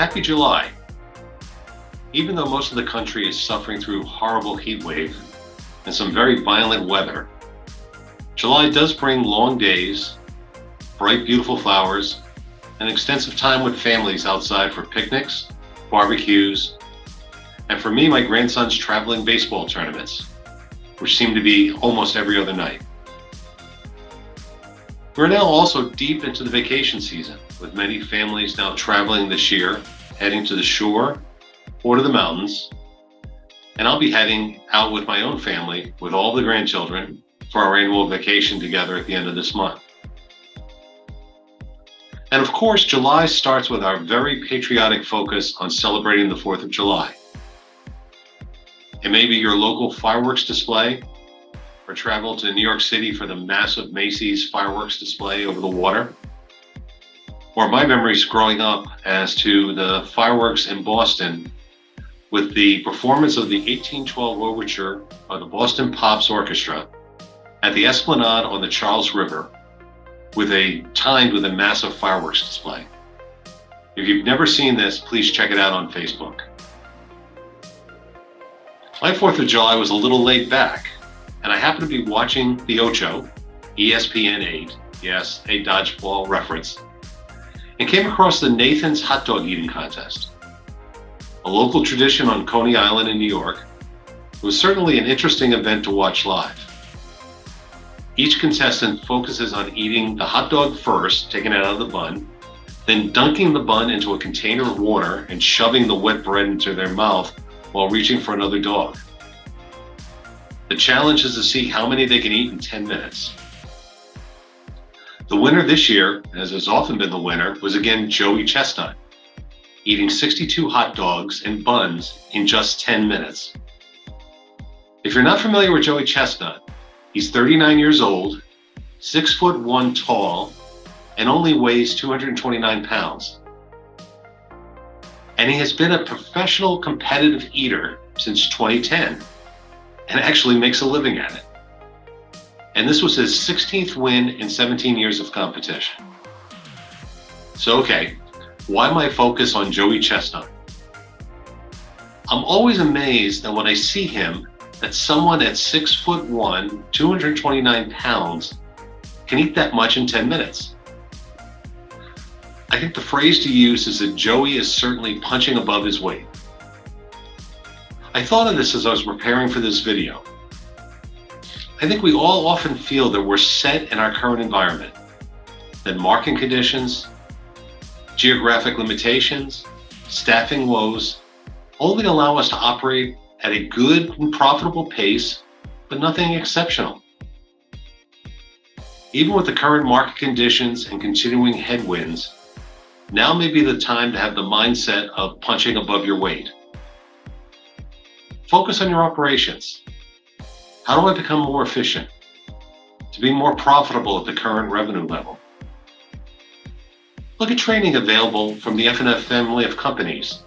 Happy July. Even though most of the country is suffering through horrible heat wave and some very violent weather, July does bring long days, bright, beautiful flowers, and extensive time with families outside for picnics, barbecues, and for me, my grandson's traveling baseball tournaments, which seem to be almost every other night. We're now also deep into the vacation season, with many families now traveling this year, heading to the shore or to the mountains. And I'll be heading out with my own family, with all the grandchildren, for our annual vacation together at the end of this month. And of course, July starts with our very patriotic focus on celebrating the 4th of July. It may be your local fireworks display, or travel to New York City for the massive Macy's fireworks display over the water, or my memories growing up as to the fireworks in Boston with the performance of the 1812 Overture by the Boston Pops Orchestra at the Esplanade on the Charles River, timed with a massive fireworks display. If you've never seen this, please check it out on Facebook. My 4th of July was a little laid back, and I happened to be watching the Ocho, ESPN 8, yes, a dodgeball reference, and came across the Nathan's Hot Dog Eating Contest. A local tradition on Coney Island in New York, it was certainly an interesting event to watch live. Each contestant focuses on eating the hot dog first, taking it out of the bun, then dunking the bun into a container of water and shoving the wet bread into their mouth while reaching for another dog. The challenge is to see how many they can eat in 10 minutes. The winner this year, as has often been the winner, was again Joey Chestnut, eating 62 hot dogs and buns in just 10 minutes. If you're not familiar with Joey Chestnut, he's 39 years old, 6'1" tall, and only weighs 229 pounds. And he has been a professional competitive eater since 2010 and actually makes a living at it. And this was his 16th win in 17 years of competition. So, okay, why my focus on Joey Chestnut? I'm always amazed that when I see him, that someone at 6'1", 229 pounds can eat that much in 10 minutes. I think the phrase to use is that Joey is certainly punching above his weight. I thought of this as I was preparing for this video. I think we all often feel that we're set in our current environment, that market conditions, geographic limitations, staffing woes, only allow us to operate at a good and profitable pace, but nothing exceptional. Even with the current market conditions and continuing headwinds, now may be the time to have the mindset of punching above your weight. Focus on your operations. How do I become more efficient? To be more profitable at the current revenue level? Look at training available from the F&F family of companies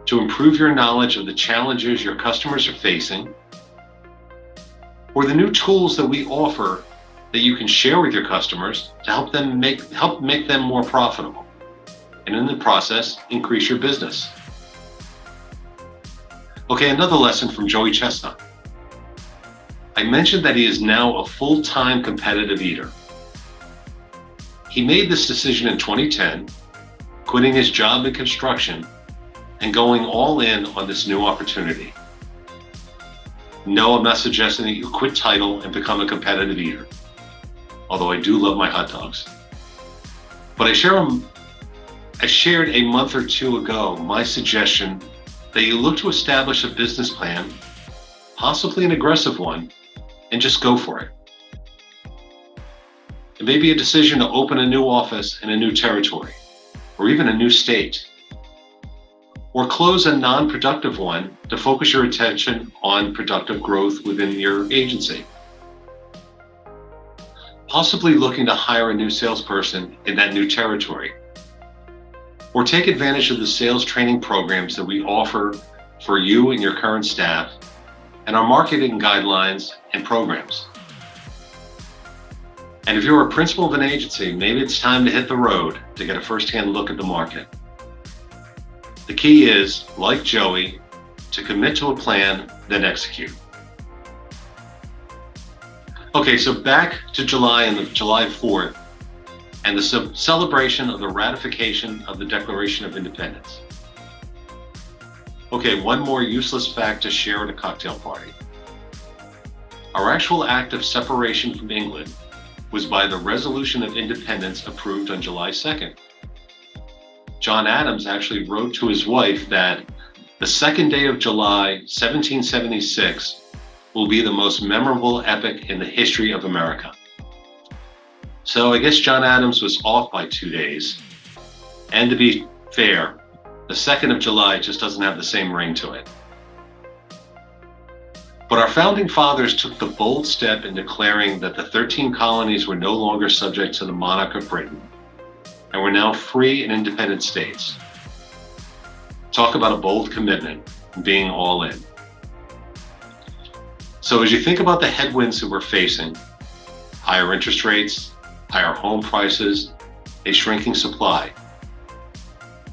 to improve your knowledge of the challenges your customers are facing, or the new tools that we offer that you can share with your customers to help make them more profitable, and in the process, increase your business. Okay, another lesson from Joey Chestnut. I mentioned that he is now a full-time competitive eater. He made this decision in 2010, quitting his job in construction and going all in on this new opportunity. No, I'm not suggesting that you quit Tidal and become a competitive eater, although I do love my hot dogs. But I shared a month or two ago my suggestion that you look to establish a business plan, possibly an aggressive one, and just go for it. It may be a decision to open a new office in a new territory, or even a new state, or close a non-productive one to focus your attention on productive growth within your agency. Possibly looking to hire a new salesperson in that new territory, or take advantage of the sales training programs that we offer for you and your current staff, and our marketing guidelines and programs. And if you're a principal of an agency, maybe it's time to hit the road to get a first-hand look at the market. The key is, like Joey, to commit to a plan, then execute. Okay, so back to July and the July 4th and the celebration of the ratification of the Declaration of Independence. Okay, one more useless fact to share at a cocktail party. Our actual act of separation from England was by the Resolution of Independence approved on July 2nd. John Adams actually wrote to his wife that the second day of July, 1776, will be the most memorable epoch in the history of America. So I guess John Adams was off by 2 days. And to be fair, the 2nd of July just doesn't have the same ring to it. But our founding fathers took the bold step in declaring that the 13 colonies were no longer subject to the monarch of Britain and were now free and independent states. Talk about a bold commitment and being all in. So as you think about the headwinds that we're facing, higher interest rates, higher home prices, a shrinking supply,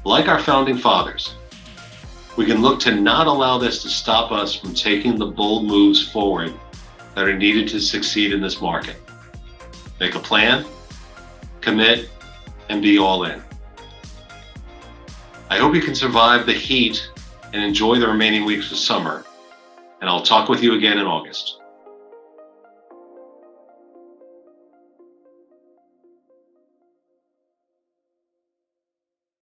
like our founding fathers, we can look to not allow this to stop us from taking the bold moves forward that are needed to succeed in this market. Make a plan, commit, and be all in. I hope you can survive the heat and enjoy the remaining weeks of summer, and I'll talk with you again in August.